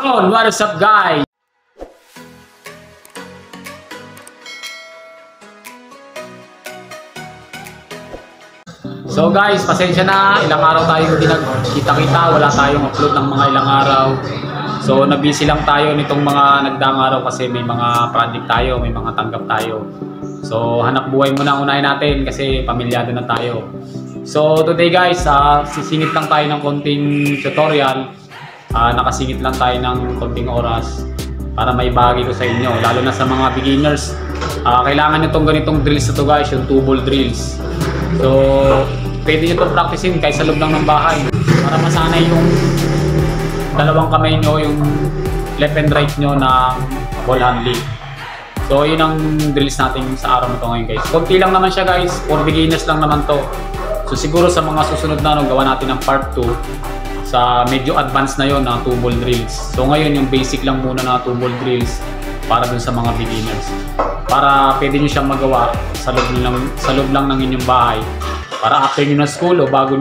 Yun, what is up guys? So guys, pasensya na, ilang araw tayong hindi nagkita-kita, wala tayong upload ng mga ilang araw. So nabisi lang tayo nitong mga nagdaang araw kasi may mga project tayo, may mga tanggap tayo. So hanap buhay muna ang unahin natin kasi pamilyado na tayo. So today guys, sisingit lang tayo ng konting tutorial. Nakasingit lang tayo ng konting oras para may bahagi ko sa inyo, lalo na sa mga beginners. Kailangan nyo itong ganitong drills na to guys, yung 2-ball drills. So pwede nyo itong practicein kahit sa loob lang ng bahay para masanay yung dalawang kamay nyo, yung left and right nyo na ball handling. So yun ang drills natin sa araw na to ngayon guys. Konti lang naman siya guys, for beginners lang naman to. So siguro sa mga susunod na gawa natin ng part 2 sa medyo advanced na yon na 2-ball drills. So ngayon yung basic lang muna na 2-ball drills para dun sa mga beginners. Para pwede nyo siyang magawa sa loob lang ng inyong bahay. Para after nyo na school o bago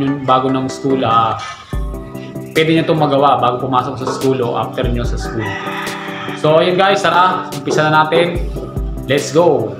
ng school, pwede nyo itong magawa bago pumasok sa school o after nyo sa school. So ayun guys, tara, umpisa na natin. Let's go!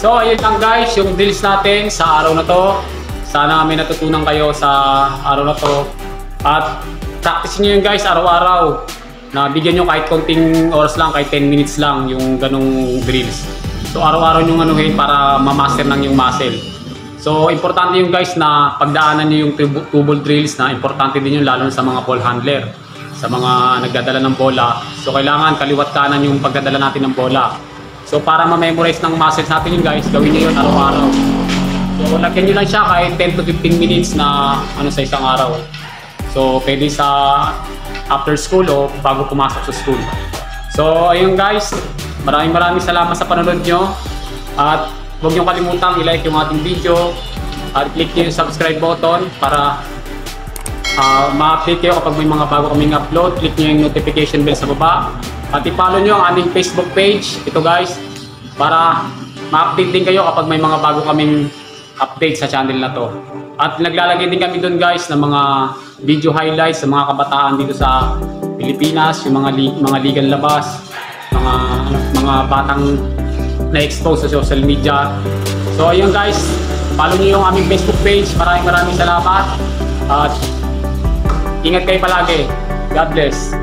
So ayun lang guys, yung drills natin sa araw na to. Sana may natutunan kayo sa araw na to. At practice nyo yun guys araw-araw. Na bigyan nyo kahit konting oras lang, kahit 10 minutes lang yung ganong drills. So araw-araw nyo anuhin para ma-master ng yung muscle. So importante yung guys na pagdaanan nyo yung two ball drills na importante din yun lalo sa mga ball handler. Sa mga nagdadala ng bola. So kailangan kaliwat kanan yung pagdadala natin ng bola. So para ma-memorize ng muscles natin yun guys, gawin nyo yun araw-araw. So lagyan nyo lang siya kahit 10 to 15 minutes na sa isang araw. So pwede sa after school o bago pumasok sa school. So ayun guys, maraming salamat sa panonood nyo. At huwag nyo kalimutang i-like yung ating video. At click nyo yung subscribe button para ma-update kayo kapag may mga bago kaming upload. Click nyo yung notification bell sa baba. At i-follow nyo ang aming Facebook page. Ito guys, para ma-update din kayo kapag may mga bago kaming update sa channel na to. At naglalagay din kami doon guys ng mga video highlights sa mga kabataan dito sa Pilipinas, yung mga ligang labas, mga batang na-expose sa social media. So ayun guys, follow nyo yung aming Facebook page. Maraming salamat. At ingat kayo palagi. God bless.